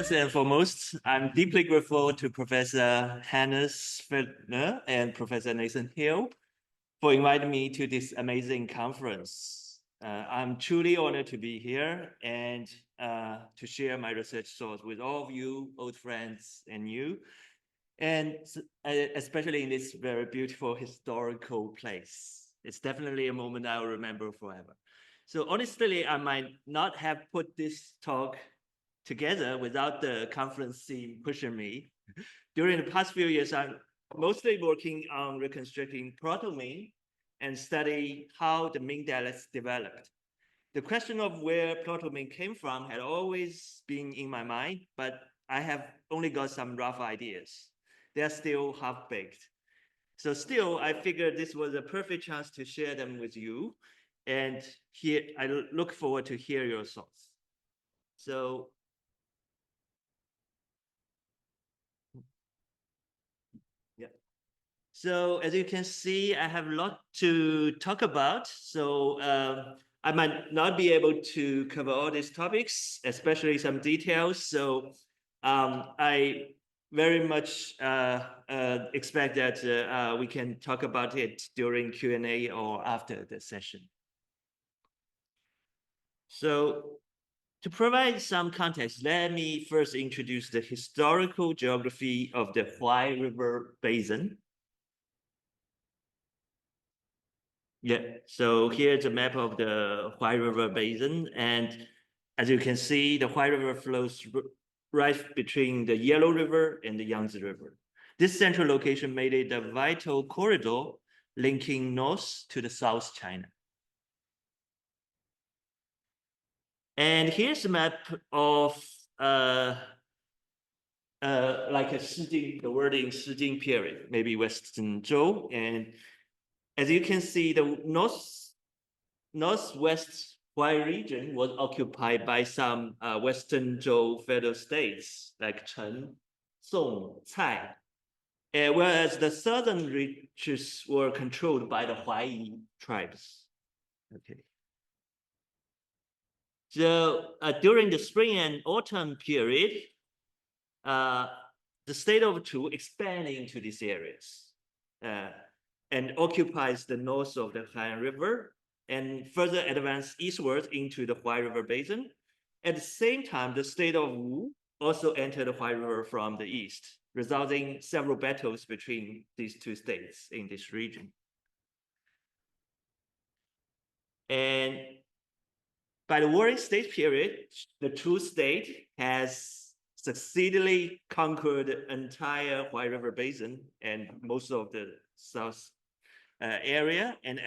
First and foremost, I'm deeply grateful to Professor Hannes Fellner and Professor Nathan Hill for inviting me to this amazing conference. I'm truly honored to be here and to share my research thoughts with all of you, old friends and you, and especially in this very beautiful historical place. It's definitely a moment I'll remember forever. So honestly, I might not have put this talk together without the conference team pushing me. During the past few years, I'm mostly working on reconstructing Proto-Min and study how the Min dialects developed. The question of where Proto-Min came from had always been in my mind, but I have only got some rough ideas. They're still half-baked. So still, I figured this was a perfect chance to share them with you. And here, I look forward to hear your thoughts. So, yeah. So as you can see, I have a lot to talk about. So I might not be able to cover all these topics, especially some details. So I very much expect that we can talk about it during Q&A or after the session. So to provide some context, let me first introduce the historical geography of the Huai River Basin. Yeah, so here's a map of the Huai River Basin. And as you can see, the Huai River flows right between the Yellow River and the Yangtze River. This central location made it a vital corridor linking North to the South China. And here's a map of like a Shijing, the word in Shijing period, maybe Western Zhou. And as you can see, the northwest Huai region was occupied by some Western Zhou federal states like Chen, Song, Cai, whereas the southern reaches were controlled by the Huai tribes. Okay. So during the spring and autumn period, the state of Chu expanded into these areas and occupies the north of the Huainan River and further advanced eastward into the Huai River Basin. At the same time, the state of Wu also entered the Huai River from the east, resulting in several battles between these two states in this region. And by the Warring State period, the Chu state has succeedingly conquered the entire Huai River Basin and most of the south area and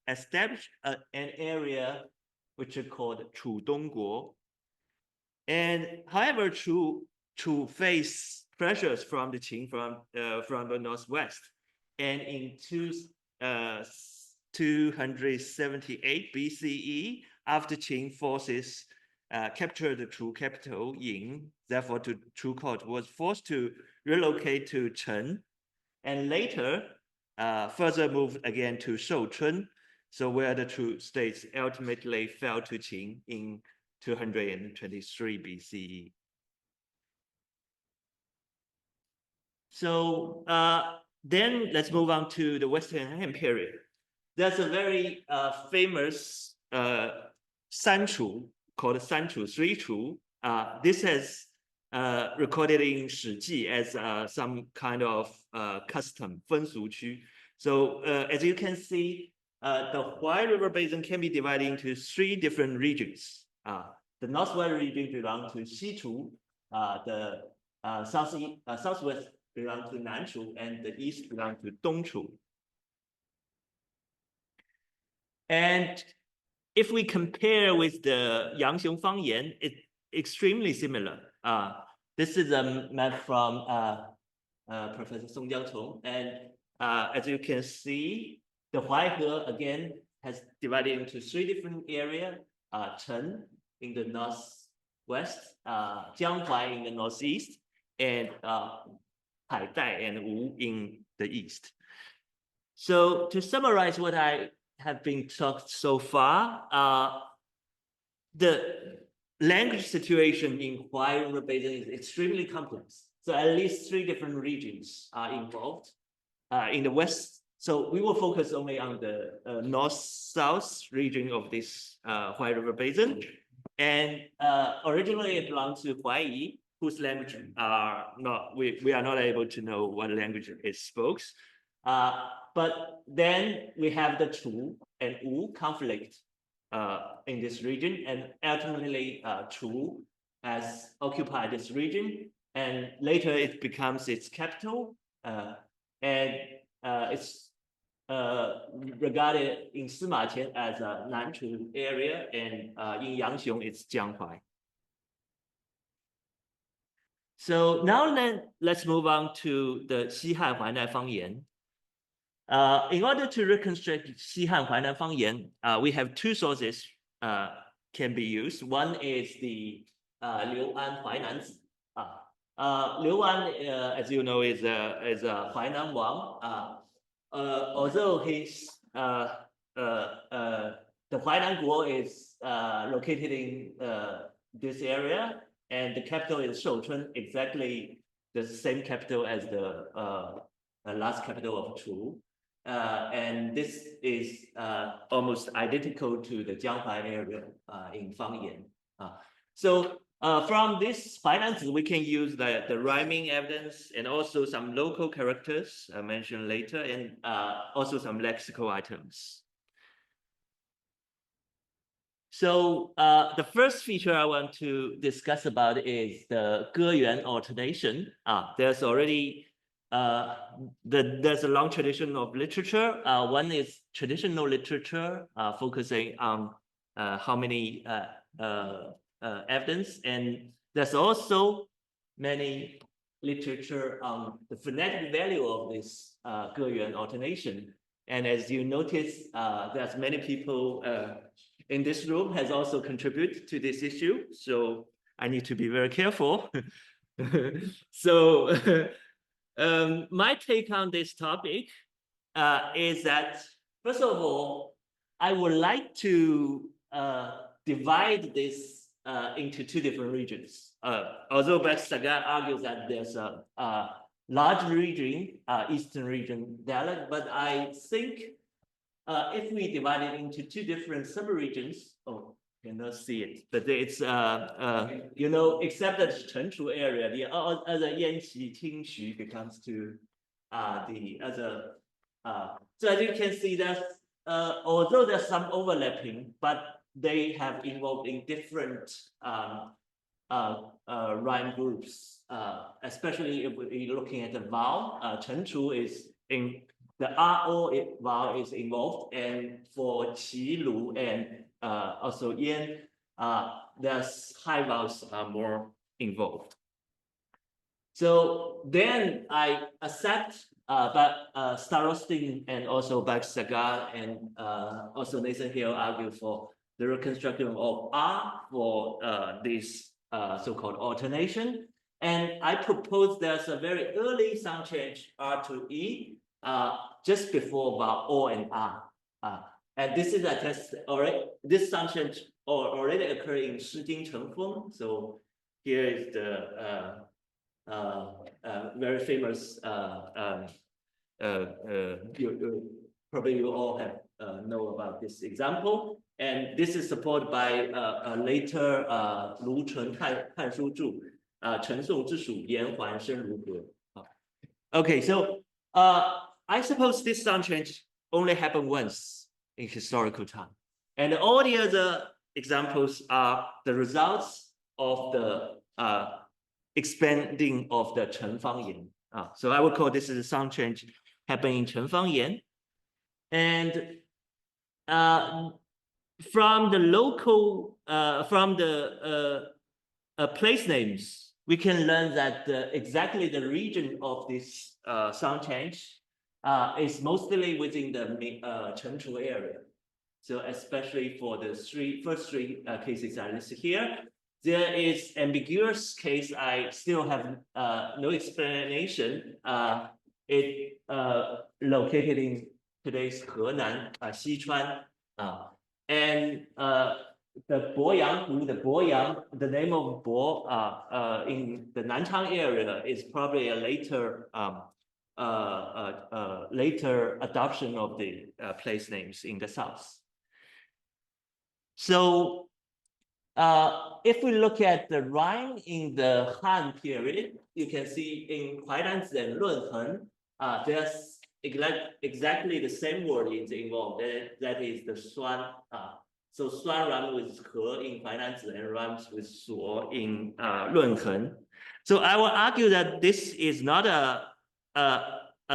established an area which is called Chu Dongguo. And however, Chu faced pressures from the Qing from the northwest. And in 278 BCE, after Qing forces captured the Chu capital, Ying, therefore the Chu court was forced to relocate to Chen, and later further moved again to Shouchun, so where the Chu states ultimately fell to Qing in 223 BCE. So then let's move on to the Western Han period. There's a very famous Sanchu called Sanchu, Three Chu. This has recorded in Shiji as some kind of custom, 分俗区. So as you can see, the Huai River Basin can be divided into three different regions. The northwest region belongs to Xichu, the southwest belongs to Nanchu, and the east belongs to Dongchu. And if we compare with the Yangtze Fangyan, it's extremely similar. This is a map from Professor Song Jiangchong. And as you can see, the Huai River again has divided into three different areas. Chen in the northwest, Jianghuai in the northeast, and Haidai and Wu in the east. So to summarize what I have been talked so far, the language situation in Huai River Basin is extremely complex. So at least 3 different regions are involved in the west. So we will focus only on the north-south region of this Huai River Basin. And originally it belonged to Huai, whose language are not, we are not able to know what language it spoke. But then we have the Chu and Wu conflict in this region, and ultimately Chu has occupied this region, and later it becomes its capital, and it's regarded in Sima Qian as a Nanchu area, and in Yangxiong it's Jianghuai. So now let's move on to the Xihan Huainan Fangyan. In order to reconstruct Xihan Huainan Fangyan, we have 2 sources can be used. One is the Liu An Huainan. Liu An, as you know, is a Huainan Wang. Although his the Huainan Guo is located in this area, and the capital is Shouchun, exactly the same capital as the last capital of Chu. And this is almost identical to the Jianghuai area in Fangyan. So from this finance, we can use the rhyming evidence and also some local characters mentioned later, and also some lexical items. So the first feature I want to discuss about is the Geyuan alternation. There's already there's a long tradition of literature. One is traditional literature, focusing on how many evidence, and there's also many literature on the phonetic value of this Geyuan alternation. And as you notice, there's many people in this room has also contributed to this issue, so I need to be very careful. So my take on this topic is that, first of all, I would like to divide this into 2 different regions. Although Sagan argues that there's a large region, eastern region dialect, but I think if we divide it into 2 different subregions, cannot see it, but it's you know, except the Chenchu area, the other Yanqi, Qingxu becomes to the other. So as you can see, that although there's some overlapping, but they have involved in different rhyme groups, especially if we're looking at the vowel. Chenchu is in the RO vowel is involved, and for Qi, Lu, and also Yan, there's high vowels are more involved. So then I accept, but Starostin and also Sagan and also Nathan Hill argue for the reconstruction of R for this so-called alternation. And I propose there's a very early sound change R to E, just before vowel O and R. And this is a test already. This sound change already occurred in Shijing Chengfeng. So here is the very famous. Probably you all have know about this example, and this is supported by a later Lu Chun Han Shu Zhu, Chen Song Zhi Shu Yan Huan Shen Ru Ge. Okay, so I suppose this sound change only happened once in historical time, and all the other examples are the results of the expanding of the Chen Fangyan. So I would call this as a sound change happening in Chen Fangyan. And from the local, from the place names, we can learn that exactly the region of this sound change is mostly within the Chenchu area. So especially for the first three cases I listed here, there is ambiguous case. I still have no explanation. It located in today's Henan, Sichuan, and the Boyang, the name of Bo in the Nanchang area is probably a later later adoption of the place names in the south. So if we look at the rhyme in the Han period, you can see in Huainan and Lunhen, there's exactly the same word is involved. That is the Suan. So Suan rhymes with He in Huainan and rhymes with Suo in Lunhen. So I will argue that this is not a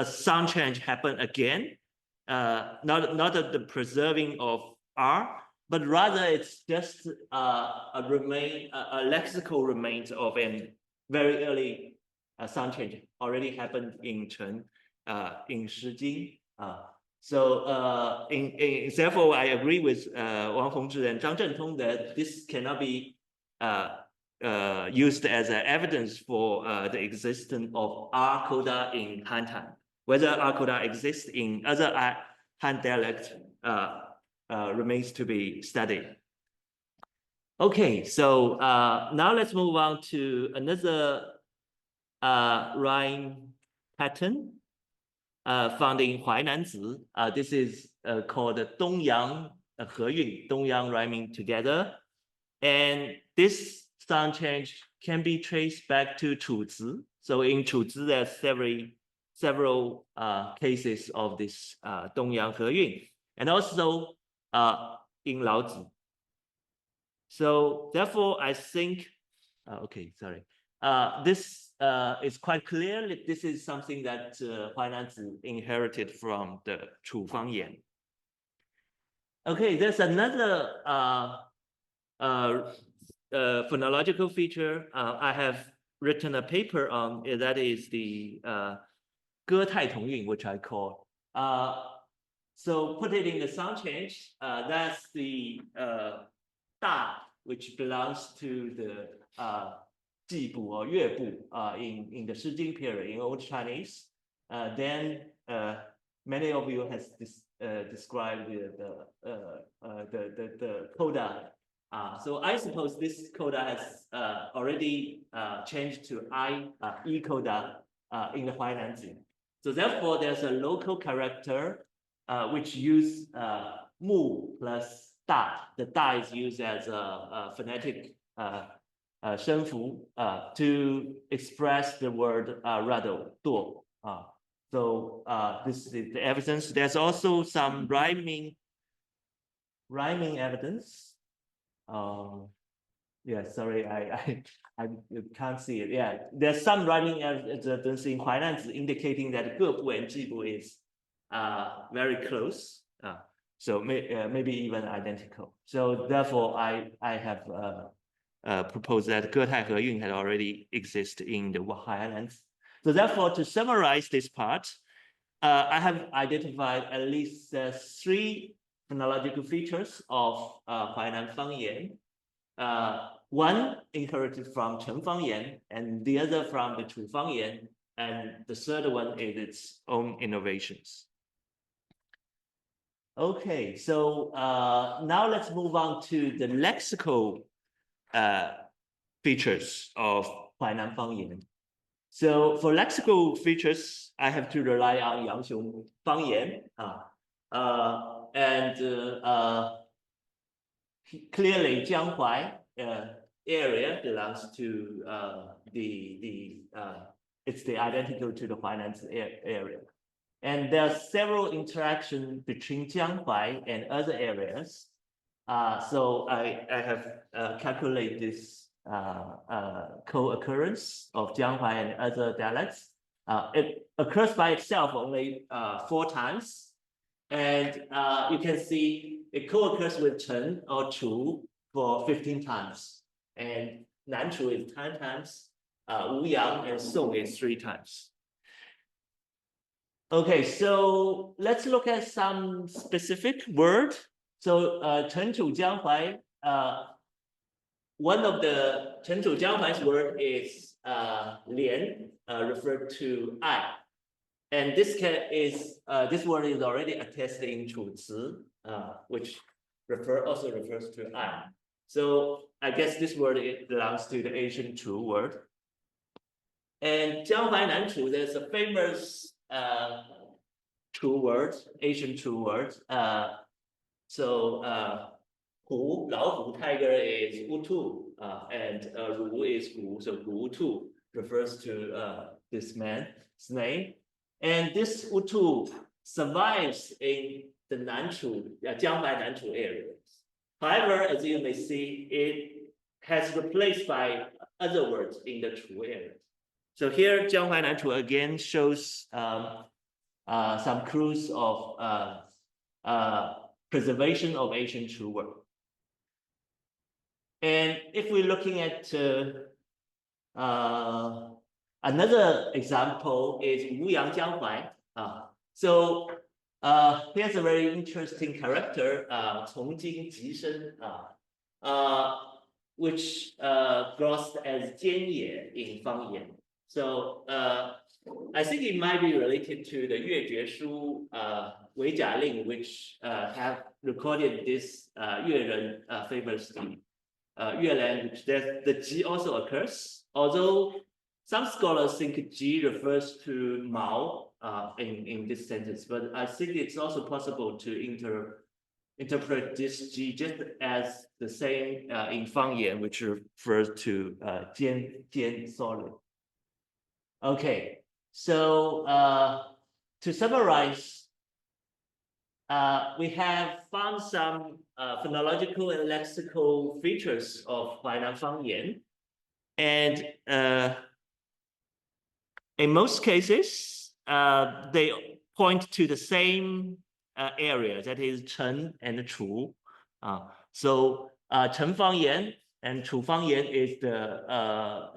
sound change happen again, not the preserving of R, but rather it's just a lexical remains of a very early sound change already happened in Chen, in Shijing. So therefore, I agree with Wang Hongzhi and Zhang Zhentong that this cannot be used as evidence for the existence of R coda in Hantan. Whether R coda exists in other Han dialects remains to be studied. Okay, so now let's move on to another rhyme pattern found in Huainanzi. This is called Dongyang Heyun, Dongyang rhyming together. And this sound change can be traced back to Chuzi. So in Chuzi, there are several cases of this Dongyang Heyun, and also in Laozi. So therefore, I think, okay, sorry. This is quite clear that this is something that Huainanzi inherited from the Chu Fangyan. Okay, there's another phonological feature I have written a paper on, that is the Ge Tai Tong Yun, which I call. So put it in the sound change, that's the Da, which belongs to the Jibu or Yuebu in the Shijing period in Old Chinese. Then many of you has described the coda. So I suppose this coda has already changed to E coda in the Huainanzi. So therefore, there's a local character which use mu plus da. The da is used as a phonetic shenfu to express the word rattle, duo. So this is the evidence. There's also some rhyming evidence. Yeah, sorry, I can't see it. Yeah, there's some rhyming evidence in Huainanzi indicating that Gebu and Jibu is very close. So maybe even identical. So therefore, I have proposed that Ge Tai Heyun had already existed in the Huainan. So therefore, to summarize this part, I have identified at least 3 phonological features of Huainan Fangyan. One inherited from Chen Fangyan, and the other from the Chu Fangyan, and the third one is its own innovations. Okay, so now let's move on to the lexical features of Huainan Fangyan. So for lexical features, I have to rely on Yangxiong Fangyan. Clearly, Jianghuai area belongs to it's the identical to the Huainan area. And there are several interactions between Jianghuai and other areas. So I have calculated this co-occurrence of Jianghuai and other dialects. It occurs by itself only 4 times. And you can see it co-occurs with Chen or Chu for 15 times. And Nanchu is 10 times. Wuyang and Song is 3 times. Okay, so let's look at some specific word. So Chen Chu Jianghuai, one of the Chen Chu Jianghuai's word is Lian, referred to I. And this word is already attested in Chuzi, which also refers to I. So I guess this word it belongs to the ancient Chu word. And Jiang Huainan Chu, there's a famous Chu word, ancient Chu word. Hu, Lao Hu tiger is Utu, and Ru is Hu, so Hu Tu refers to this man's name. And this Utu survives in the Nanchu, Jiangbai Nanchu areas. However, as you may see, it has replaced by other words in the Chu area. So here, Jiangbai Nanchu again shows some clues of preservation of ancient Chu word. And if we're looking at another example is Wuyang Jianghuai. So here's a very interesting character, Chongjing Jishen, which glossed as Jianye in Fangyan. So I think it might be related to the Yue Shu Wei Jia Ling, which have recorded this Yueren famously. Yue language, the Ji also occurs, although some scholars think Ji refers to Mao in this sentence, but I think it's also possible to interpret this Ji just as the same in Fangyan, which refers to Jian solid. Okay, so to summarize, we have found some phonological and lexical features of Huainan Fangyan, and in most cases, they point to the same area, that is Chen and Chu. So Chen Fangyan and Chu Fangyan is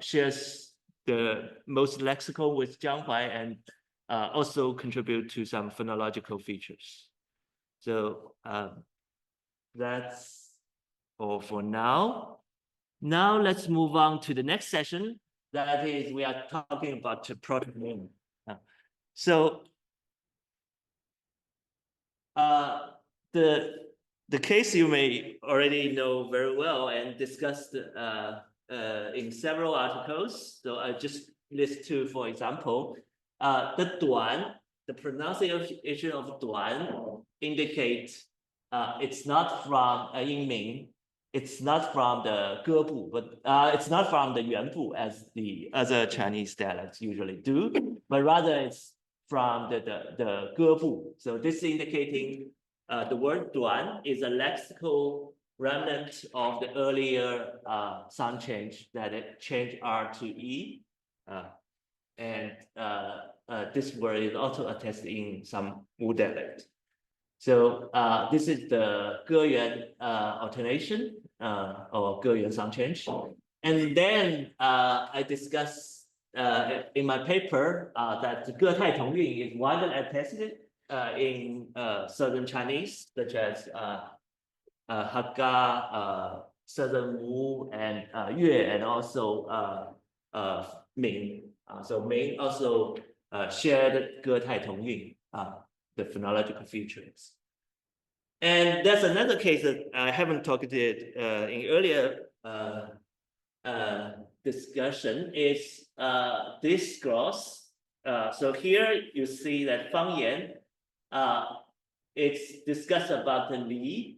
shares the most lexical with Jianghuai and also contribute to some phonological features. So that's all for now. Now let's move on to the next session. That is, we are talking about the Proto-Min. So the case you may already know very well and discussed in several articles. So I just list two, for example. The Duan, the pronunciation of Duan indicates it's not from Yingming, it's not from the Gebu, but it's not from the Yuanbu as the other Chinese dialects usually do, but rather it's from the Gebu. So this indicating the word Duan is a lexical remnant of the earlier sound change that it changed R to E. And this word is also attested in some Wu dialect. So this is the Geyuan alternation or Geyuan sound change. And then I discuss in my paper that the Getai Tongyun is widely attested in Southern Chinese, such as Hakka, Southern Wu, and Yue, and also Ming. So Ming also shared Getai Tongyun, the phonological features. And there's another case that I haven't talked about in earlier discussion is this gloss. So here you see that Fangyan, it's discussed about the Li,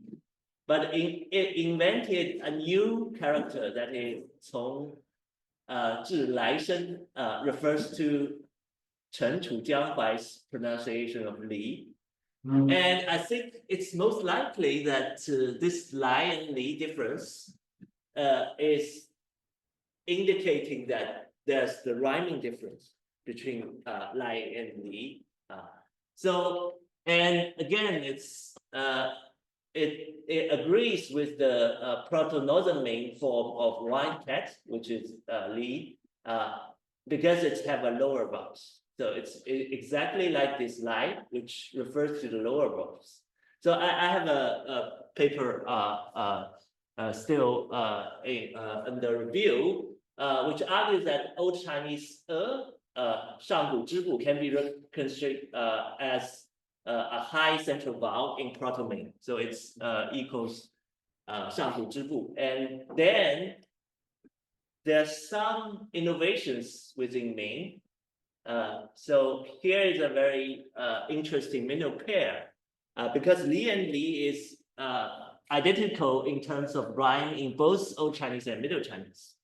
but it invented a new character that is 从 zhi lai shen, refers to Chen Chu Jianghuai's pronunciation of Li. And I think it's most likely that this Lai and Li difference is indicating that there's the rhyming difference between Lai and Li. So, and again, it's it agrees with the Proto-Northern Ming form of wine cat, which is Li, because it's have a lower vowels. So it's exactly like this line, which refers to the lower vowels. So I have a paper still under review, which argues that Old Chinese 上古之部 can be reconstructed as a high central vowel in Proto-Min. So it's equals 上土之部. And then there's some innovations within Ming. So here is a very interesting middle pair, because Li and Li is identical in terms of rhyme in both Old Chinese and Middle Chinese.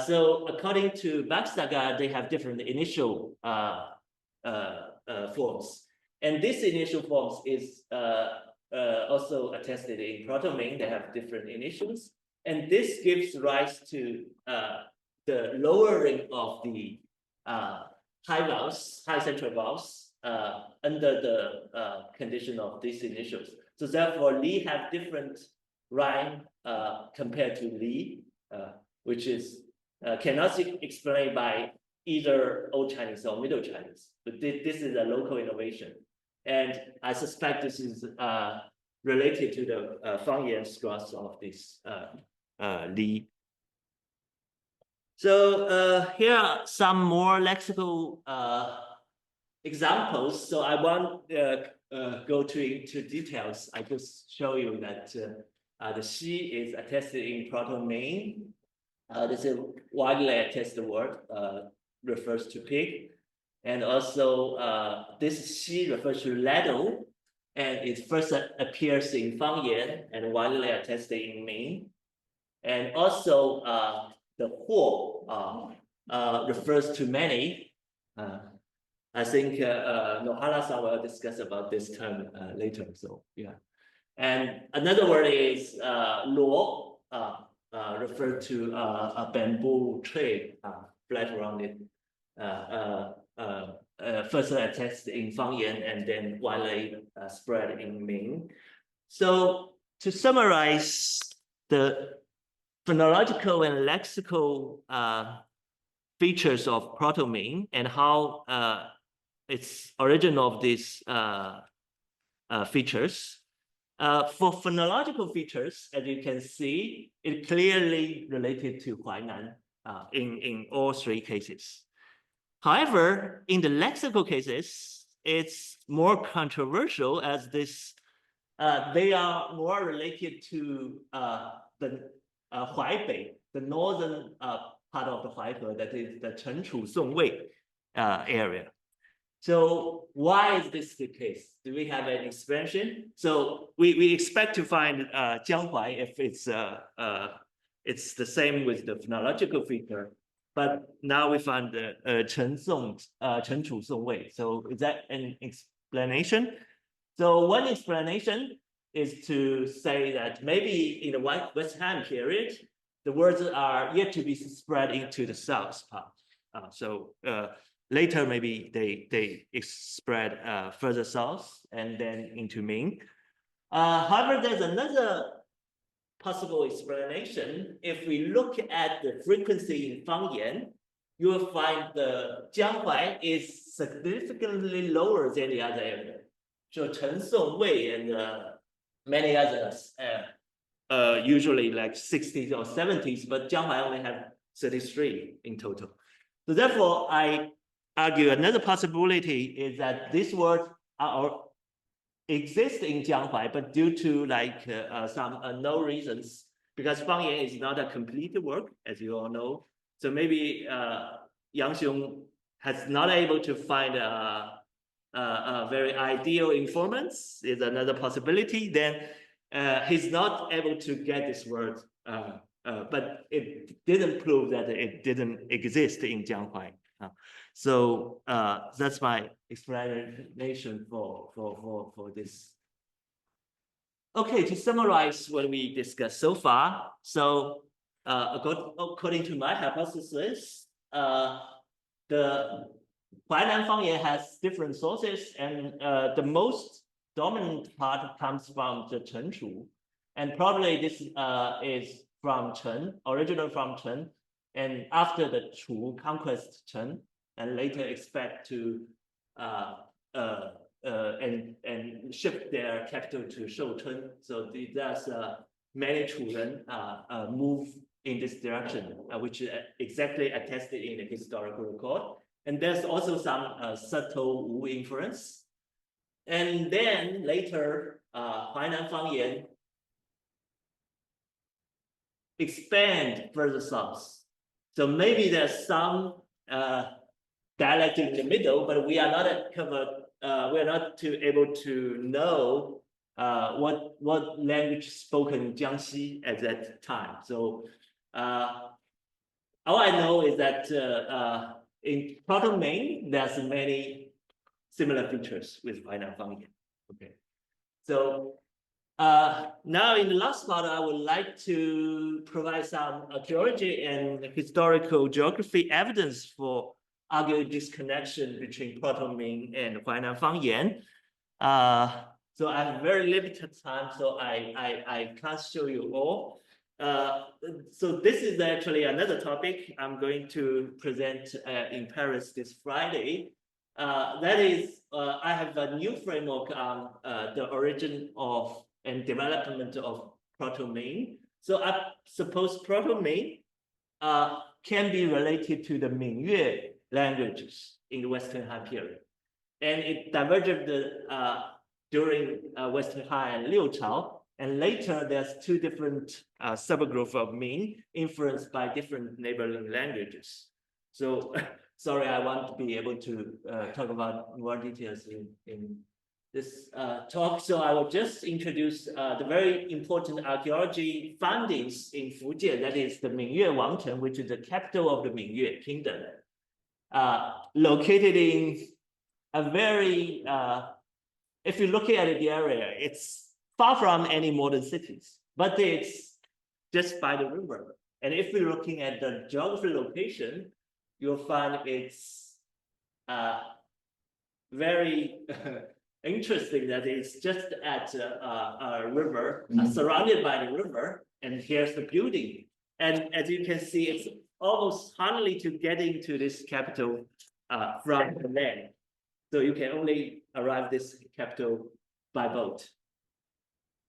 So according to Baxtaga, they have different initial forms. And this initial forms is also attested in Proto-Min. They have different initials. And this gives rise to the lowering of the high vowels, high central vowels, under the condition of these initials. So therefore, Li have different rhyme compared to Li, which is cannot be explained by either Old Chinese or Middle Chinese. But this is a local innovation. And I suspect this is related to the Fangyan stress of this Li. So here are some more lexical examples. So I won't go into details. I just show you that the she is attested in Proto-Min. This is widely attested word, refers to pig. And also this she refers to ladle, and it first appears in Fangyan and widely attested in Min. And also the huo refers to many. I think Nohara-san will discuss about this term later. So yeah. And another word is luo, referred to a bamboo tree, flat rounded, first attested in Fangyan and then widely spread in Ming. So to summarize the phonological and lexical features of Proto-Min and how its origin of these features. For phonological features, as you can see, it clearly related to Huainan in all three cases. However, in the lexical cases, it's more controversial as this they are more related to the Huaibei, the northern part of the Huaihe, that is the Chenchu Songwei area. So why is this the case? Do we have an expansion? So we expect to find Jianghuai if it's the same with the phonological feature, but now we find the Chenchu Songwei. So is that an explanation? So one explanation is to say that maybe in the West Han period, the words are yet to be spread into the south part. Later, maybe they spread further south and then into Ming. However, there's another possible explanation. If we look at the frequency in Fangyan, you will find the Jianghuai is significantly lower than the other area. So Chen Song Wei and many others, usually like 60s or 70s, but Jianghuai only have 33 in total. So therefore, I argue another possibility is that these words exist in Jianghuai, but due to like some unknown reasons, because Fangyan is not a complete work, as you all know. So maybe Yang Xiong has not able to find a very ideal informants is another possibility. Then he's not able to get this word, but it didn't prove that it didn't exist in Jianghuai. So that's my explanation for this. Okay, to summarize what we discussed so far. So according to my hypothesis, the Huainan Fangyan has different sources, and the most dominant part comes from the Chenchu, and probably this is from Chen, original from Chen, and after the Chu conquest Chen, and later expect to and shift their capital to Shouchun. So there's many Churen move in this direction, which is exactly attested in the historical record. And there's also some subtle Wu inference. And then later, Huainan Fangyan expand further south. So maybe there's some dialect in the middle, but we are not covered. We are not able to know what language spoken in Jiangxi at that time. So all I know is that in Proto-Min, there's many similar features with Huainan Fangyan. Okay, so now in the last part, I would like to provide some archaeology and historical geography evidence for arguing this connection between Proto-Min and Huainan Fangyan. So I have very limited time, so I can't show you all. So this is actually another topic I'm going to present in Paris this Friday. That is, I have a new framework on the origin of and development of Proto-Min. So I suppose Proto-Min can be related to the Mingyue languages in the Western Han period. And it diverged during Western Han and Liu Chao. And later, there's two different subgroups of Min influenced by different neighboring languages. So sorry, I want to be able to talk about more details in this talk. So I will just introduce the very important archaeology findings in Fujian, that is the Mingyue Wangcheng, which is the capital of the Mingyue Kingdom, located in a very, if you're looking at the area, it's far from any modern cities, but it's just by the river. And if you're looking at the geography location, you'll find it's very interesting that it's just at a river, surrounded by the river, and here's the building. And as you can see, it's almost hardly to getting to this capital from the land. So you can only arrive this capital by boat.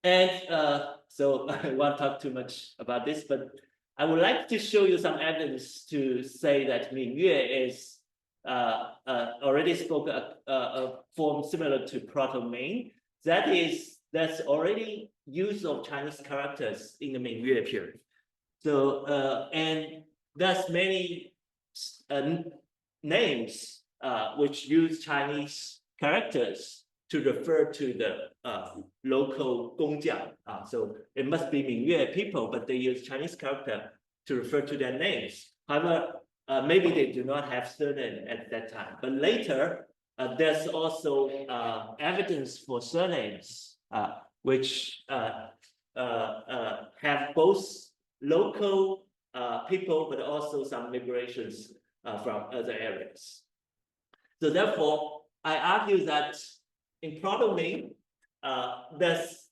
And so I won't talk too much about this, but I would like to show you some evidence to say that Mingyue is already spoke a form similar to Proto-Min. That is, there's already use of Chinese characters in the Mingyue period. So, and there's many names which use Chinese characters to refer to the local Gongjiang. So it must be Mingyue people, but they use Chinese character to refer to their names. However, maybe they do not have surname at that time. But later, there's also evidence for surnames, which have both local people, but also some migrations from other areas. So therefore, I argue that in Proto-Min, this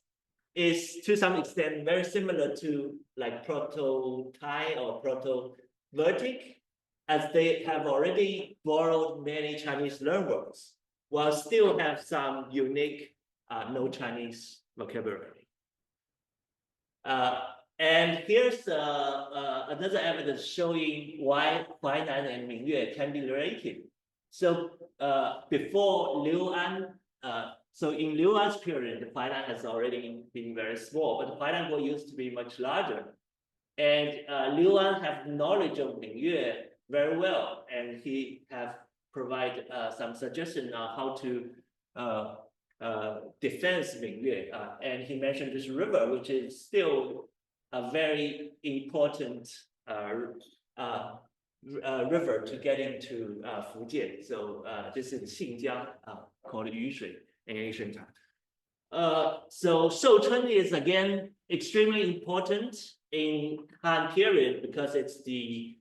is to some extent very similar to like Proto-Thai or Proto-Vertic, as they have already borrowed many Chinese loanwords, while still have some unique no-Chinese vocabulary. And here's another evidence showing why Huainan and Mingyue can be related. So before Liu An, so in Liu An's period, the Huainan has already been very small, but Huainan used to be much larger. And Liu An have knowledge of Mingyue very well, and he have provided some suggestion on how to defend Mingyue. And he mentioned this river, which is still a very important river to get into Fujian. So this is Xinjiang, called Yushui in ancient time. So Shouchun is again extremely important in Han period because it's the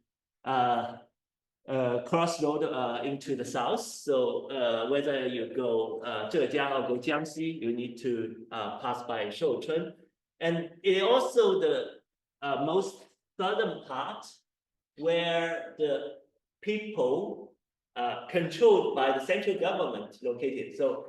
crossroad into the south. So whether you go Zhejiang or go Jiangxi, you need to pass by Shouchun. And it also the most southern part where the people controlled by the central government located. So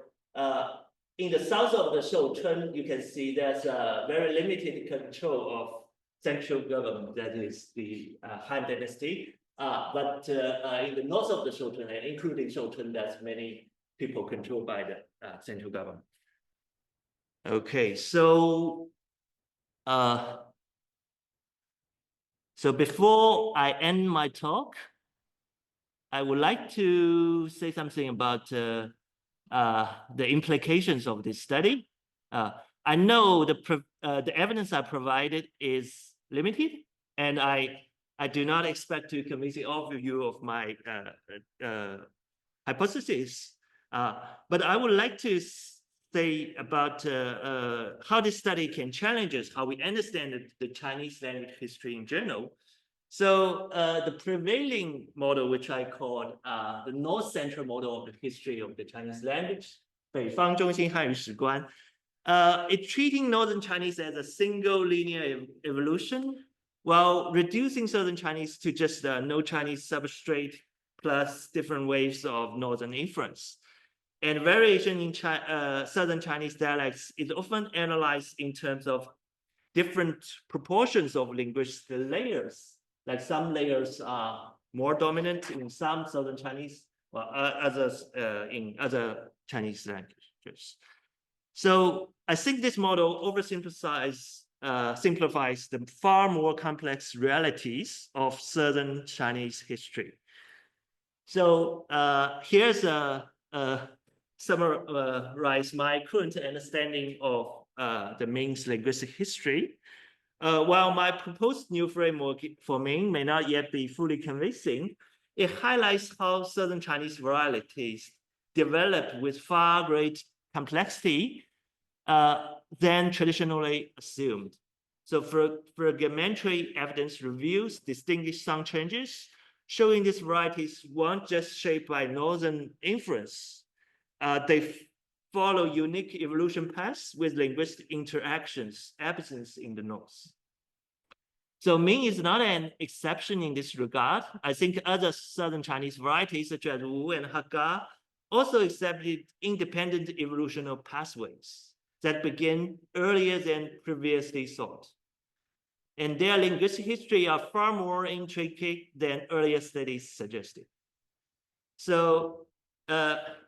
in the south of the Shouchun, you can see there's a very limited control of central government, that is the Han Dynasty. But in the north of the Shouchun, and including Shouchun, there's many people controlled by the central government. Okay, so So before I end my talk, I would like to say something about the implications of this study. I know the evidence I provided is limited, and I do not expect to convince all of you of my hypothesis. But I would like to say about how this study can challenge us, how we understand the Chinese language history in general. So the prevailing model, which I call the North Central model of the history of the Chinese language, 北方中心汉语史观, it treating Northern Chinese as a single linear evolution, while reducing Southern Chinese to just no Chinese substrate plus different waves of Northern influence. And variation in Southern Chinese dialects is often analyzed in terms of different proportions of linguistic layers. Like some layers are more dominant in some Southern Chinese, while others in other Chinese languages. So I think this model oversimplifies simplifies the far more complex realities of Southern Chinese history. So here's a summarize my current understanding of the Ming's linguistic history. While my proposed new framework for Ming may not yet be fully convincing, it highlights how Southern Chinese varieties developed with far greater complexity than traditionally assumed. So fragmentary evidence reveals distinguished sound changes, showing these varieties weren't just shaped by Northern influence. They follow unique evolution paths with linguistic interactions absent in the North. So Ming is not an exception in this regard. I think other Southern Chinese varieties such as Wu and Hakka also exhibited independent evolutional pathways that begin earlier than previously thought. And their linguistic history are far more intricate than earlier studies suggested. So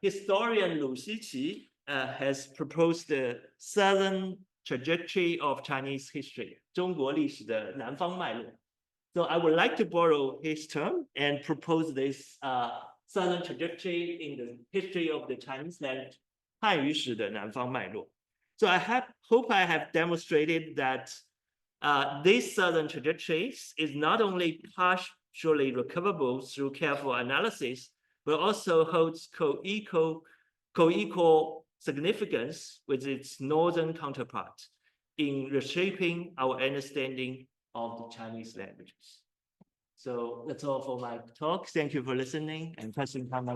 historian Lu Xiqi has proposed the southern trajectory of Chinese history, 中国历史的南方脉络. So I would like to borrow his term and propose this southern trajectory in the history of the Chinese language, 汉语史的南方脉络. So I hope I have demonstrated that this southern trajectories is not only partially recoverable through careful analysis, but also holds co-equal significance with its northern counterpart in reshaping our understanding of the Chinese languages. So that's all for my talk. Thank you for listening and passing time.